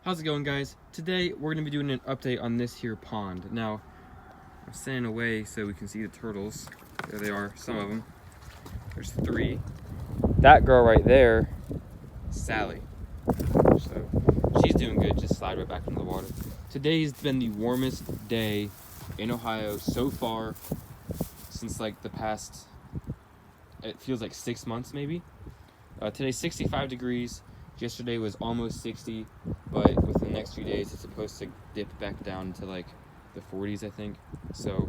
How's it going, guys? Today we're going to be doing an update on this here pond. Now, I'm standing away so we can see the turtles. There they are, some of them. There's 3. That girl right there, Sally. So she's doing good, just slide right back into the water. Today's been the warmest day in Ohio so far since like the past, it feels like 6 months maybe. Today's 65 degrees. Yesterday was almost 60, but within the next few days it's supposed to dip back down to like the 40s, I think. So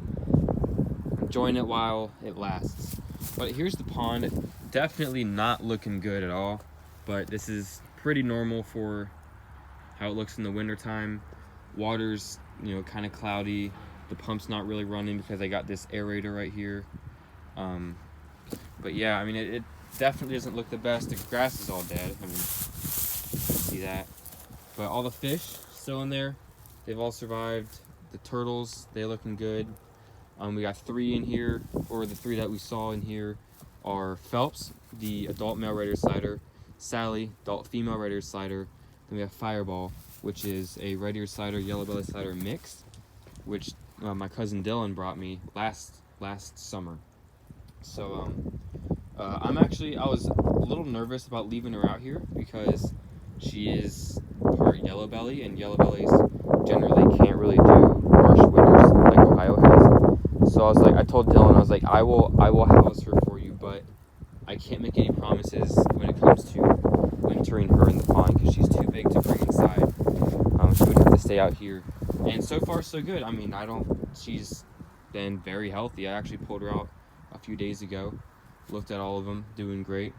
enjoying it while it lasts. But here's the pond. Definitely not looking good at all, but this is pretty normal for how it looks in the wintertime. Water's, kind of cloudy. The pump's not really running because I got this aerator right here. But yeah, I mean, it definitely doesn't look the best. The grass is all dead. I mean, see that, but all the fish still in there. They've all survived. The turtles, they're looking good. We got 3 in here, or the 3 that we saw in here are Phelps, the adult male red-eared slider, Sally, adult female red-eared slider. Then we have Fireball, which is a red-eared slider, yellow belly slider mix, which my cousin Dylan brought me last summer. So I was a little nervous about leaving her out here because she is part yellow belly, and yellow bellies generally can't really do harsh winters like Ohio has. So I told Dylan, I was like, I will house her for you, but I can't make any promises when it comes to wintering her in the pond because she's too big to bring inside. She would have to stay out here, and so far so good. I mean, she's been very healthy. I actually pulled her out a few days ago. Looked at all of them, doing great.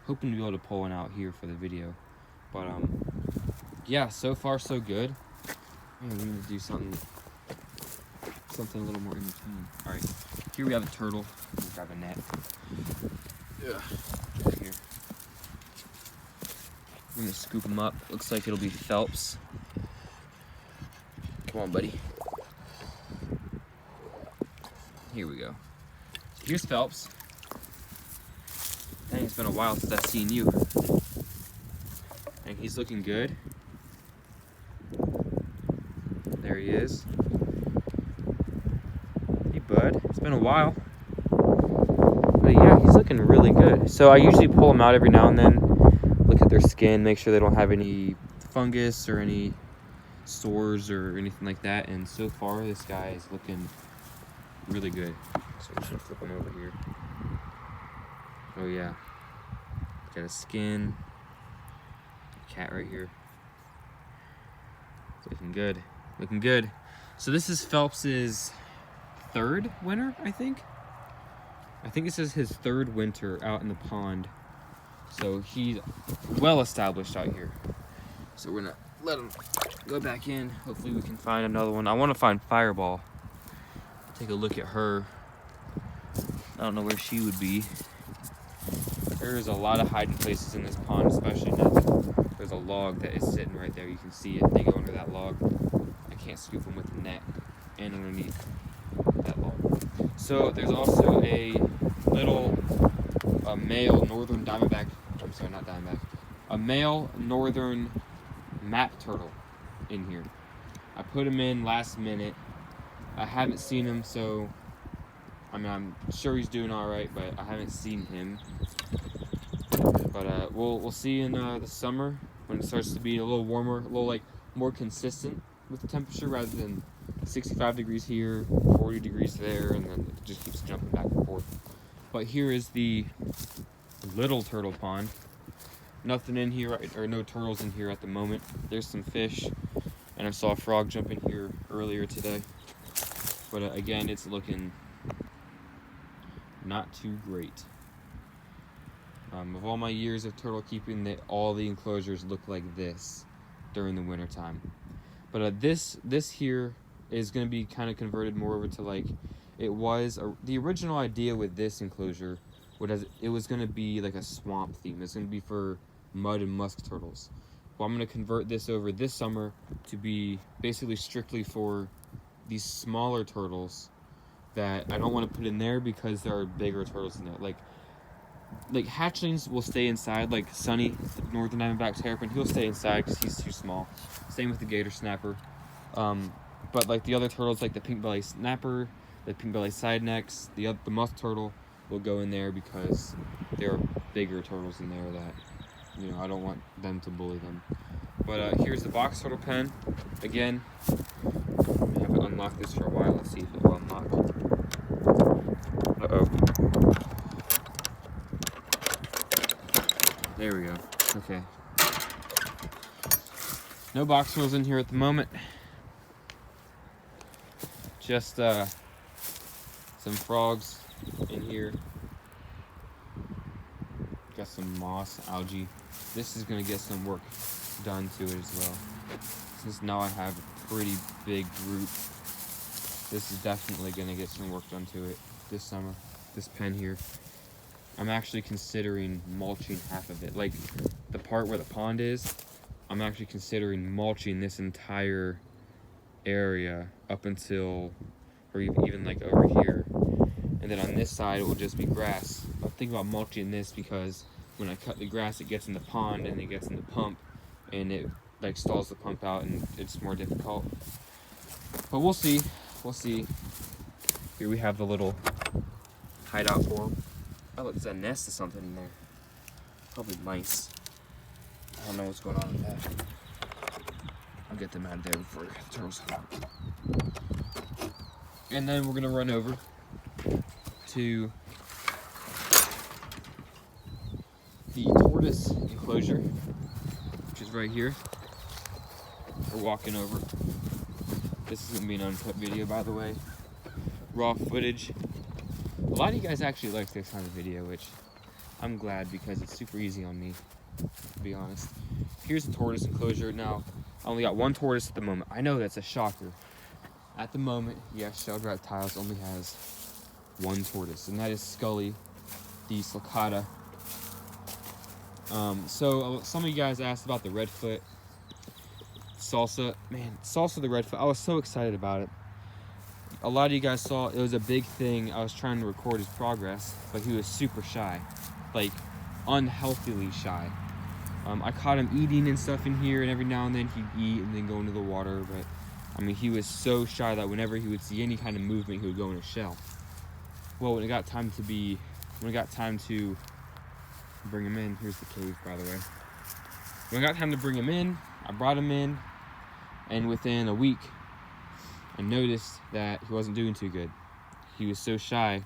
Hoping to be able to pull one out here for the video. But yeah, so far so good. Man, we need to do something a little more in between. All right, here we have a turtle. Let's grab a net. Yeah, right here. I'm gonna scoop him up. Looks like it'll be Phelps. Come on, buddy. Here we go. Here's Phelps. Dang, it's been a while since I've seen you. And he's looking good. There he is. Hey, bud. It's been a while. But yeah, he's looking really good. So I usually pull them out every now and then, look at their skin, make sure they don't have any fungus or any sores or anything like that. And so far, this guy is looking really good. So I'm just gonna flip him over here. Oh yeah, got a skin, cat right here. It's looking good, So this is Phelps's 3rd winter, I think this is his 3rd winter out in the pond. So he's well established out here. So we're gonna let him go back in. Hopefully we can find another one. I want to find Fireball. Take a look at her. I don't know where she would be. There's a lot of hiding places in this pond, especially now that there's a log that is sitting right there. You can see it. They go under that log. I can't scoop them with the net and underneath that log. So there's also a little male northern diamondback. I'm sorry, not diamondback. A male northern map turtle in here. I put him in last minute. I haven't seen him, so I mean, I'm sure he's doing all right, but I haven't seen him. But we'll see in the summer when it starts to be a little warmer, a little more consistent with the temperature rather than 65 degrees here, 40 degrees there, and then it just keeps jumping back and forth. But here is the little turtle pond. Nothing in here, or no turtles in here at the moment. There's some fish, and I saw a frog jump in here earlier today. But again, it's looking not too great. Of all my years of turtle keeping, all the enclosures look like this during the winter time. But this here is going to be kind of converted more over to like it was. The original idea with this enclosure it was going to be like a swamp theme. It's going to be for mud and musk turtles. Well, I'm going to convert this over this summer to be basically strictly for these smaller turtles that I don't want to put in there because there are bigger turtles in there. Like like hatchlings will stay inside. Like Sunny, the northern diamondback terrapin, he'll stay inside because he's too small. Same with the gator snapper. But like the other turtles, like the pink belly snapper, the pink belly side necks, the musk turtle will go in there because there are bigger turtles in there that, you know, I don't want them to bully them. But here's the box turtle pen. Again, I haven't unlocked this for a while. Let's see if it will unlock. Uh-oh. There we go. Okay. No box turtles in here at the moment. Just some frogs in here. Got some moss, algae. This is gonna get some work done to it as well. Since now I have a pretty big group, this is definitely gonna get some work done to it this summer. This pen here. I'm actually considering mulching half of it. Like the part where the pond is, I'm actually considering mulching this entire area up until, or even like over here, and then on this side it will just be grass. I'm thinking about mulching this because when I cut the grass it gets in the pond and it gets in the pump and it like stalls the pump out and it's more difficult, but we'll see. Here we have the little hideout for them. Oh look, there's a nest of something in there, probably mice. I don't know what's going on with that. I'll get them out of there before the turtles come out. And then we're gonna run over to the tortoise enclosure, which is right here. We're walking over. This is gonna be an uncut video, by the way. Raw footage. A lot of you guys actually like this kind of video, which I'm glad because it's super easy on me, to be honest. Here's the tortoise enclosure. Now, I only got one tortoise at the moment. I know that's a shocker. At the moment, yes, Shelled Reptiles only has one tortoise, and that is Scully, the sulcata. So some of you guys asked about the redfoot Salsa. Man, Salsa the redfoot, I was so excited about it. A lot of you guys saw it was a big thing. I was trying to record his progress, but he was super shy, like unhealthily shy. I caught him eating and stuff in here, and every now and then he'd eat and then go into the water, but I mean, he was so shy that whenever he would see any kind of movement, he would go in a shell. Well, when it got time to bring him in, here's the cave, by the way. When it got time to bring him in, I brought him in, and within a week, I noticed that he wasn't doing too good. He was so shy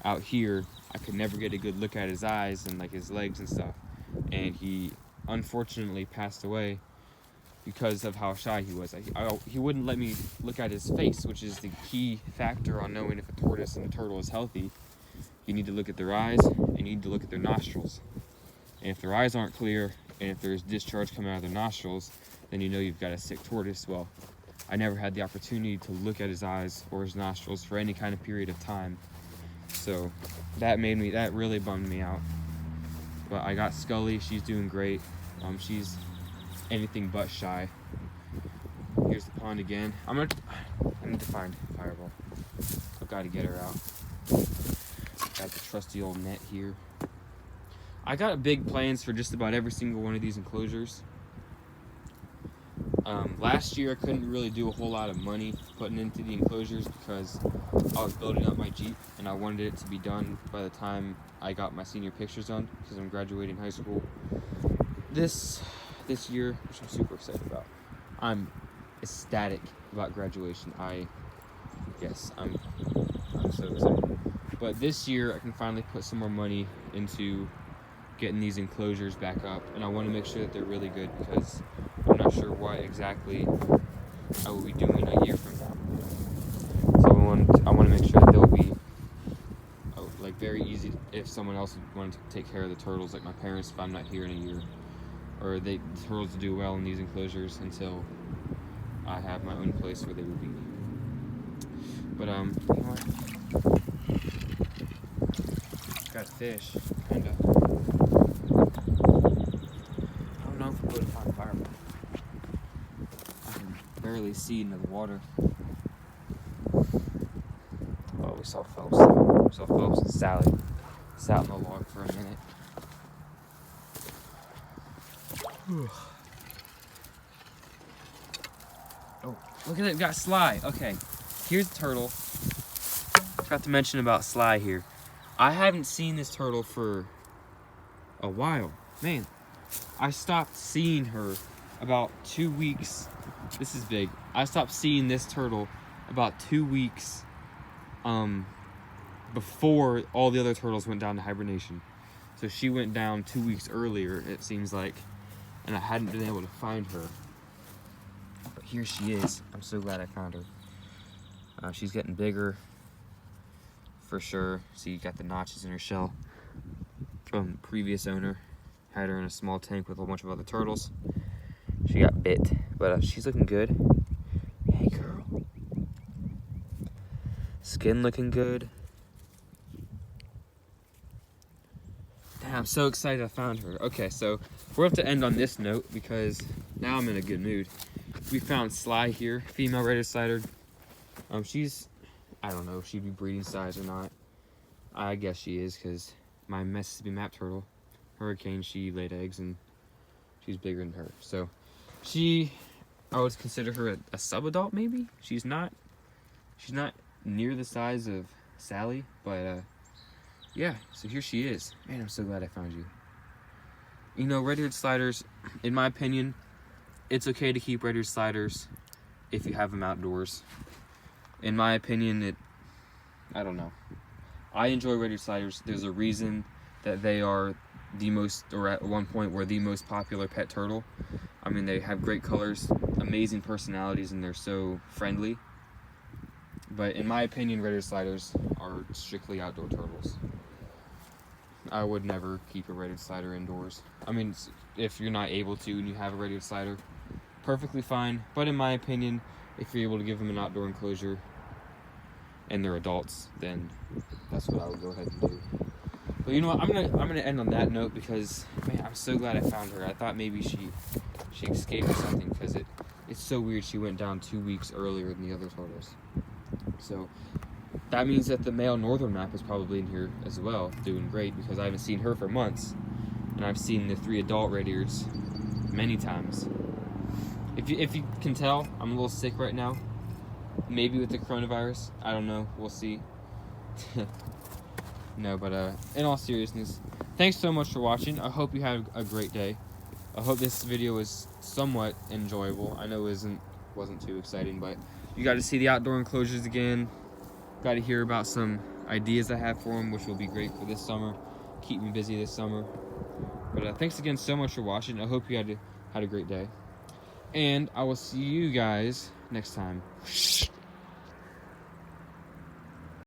out here, I could never get a good look at his eyes and like his legs and stuff. And he unfortunately passed away because of how shy he was. He wouldn't let me look at his face, which is the key factor on knowing if a tortoise and a turtle is healthy. You need to look at their eyes, and you need to look at their nostrils. And if their eyes aren't clear, and if there's discharge coming out of their nostrils, then you know you've got a sick tortoise. Well, I never had the opportunity to look at his eyes or his nostrils for any kind of period of time. So that really bummed me out. But I got Scully, she's doing great. She's anything but shy. Here's the pond again. I need to find Fireball. I've got to get her out. Got the trusty old net here. I got big plans for just about every single one of these enclosures. Last year I couldn't really do a whole lot of money putting into the enclosures because I was building up my Jeep and I wanted it to be done by the time I got my senior pictures done because I'm graduating high school this year, which I'm super excited about. I'm ecstatic about graduation. I'm so excited. But this year I can finally put some more money into getting these enclosures back up, and I want to make sure that they're really good because I'm not sure what exactly I will be doing a year from now. So I want to make sure that they'll be like very easy if someone else wanted to take care of the turtles, like my parents, if I'm not here in a year, or the turtles to do well in these enclosures until I have my own place where they will be. But you know what? Got fish, kinda. I don't know if we'll go to find Fireball. I can barely see into the water. Oh, we saw Phelps. We saw Phelps and Sally. sat on the log for a minute. Whew. Oh, look at it, got Sly. Okay, here's the turtle. Forgot to mention about Sly here. I haven't seen this turtle for a while. Man, I stopped seeing her about 2 weeks. This is big. I stopped seeing this turtle about 2 weeks before all the other turtles went down to hibernation. So she went down 2 weeks earlier, it seems like, and I hadn't been able to find her. But here she is. I'm so glad I found her. She's getting bigger for sure. See, you got the notches in her shell from the previous owner. Had her in a small tank with a bunch of other turtles. She got bit, but she's looking good. Hey, girl. Skin looking good. Damn, I'm so excited I found her. Okay, so we're going to end on this note because now I'm in a good mood. We found Sly here, female red-eared slider. She's, I don't know if she'd be breeding size or not. I guess she is because my Mississippi map turtle, Hurricane, she laid eggs and she's bigger than her. So I would consider her a sub-adult maybe. She's not near the size of Sally, but yeah, so here she is. Man, I'm so glad I found you. You know, red-eared sliders, in my opinion, it's okay to keep red-eared sliders if you have them outdoors. In my opinion, I don't know. I enjoy red-eared sliders. There's a reason that they are the most, or at one point were the most popular pet turtle. I mean, they have great colors, amazing personalities, and they're so friendly. But in my opinion, red-eared sliders are strictly outdoor turtles. I would never keep a red-eared slider indoors. I mean, if you're not able to and you have a red-eared slider, perfectly fine. But in my opinion, if you're able to give them an outdoor enclosure and they're adults, then that's what I would go ahead and do. But you know what? I'm gonna end on that note because, man, I'm so glad I found her. I thought maybe she escaped or something because it's so weird she went down 2 weeks earlier than the other turtles. So that means that the male northern map is probably in here as well, doing great because I haven't seen her for months, and I've seen the 3 adult red-ears many times. If you can tell, I'm a little sick right now. Maybe with the coronavirus, I don't know. We'll see. No, but in all seriousness, thanks so much for watching. I hope you had a great day. I hope this video was somewhat enjoyable. I know it wasn't too exciting, but you got to see the outdoor enclosures again. Got to hear about some ideas I have for them, which will be great for this summer. Keep me busy this summer. But thanks again so much for watching. I hope you had a great day. And I will see you guys next time.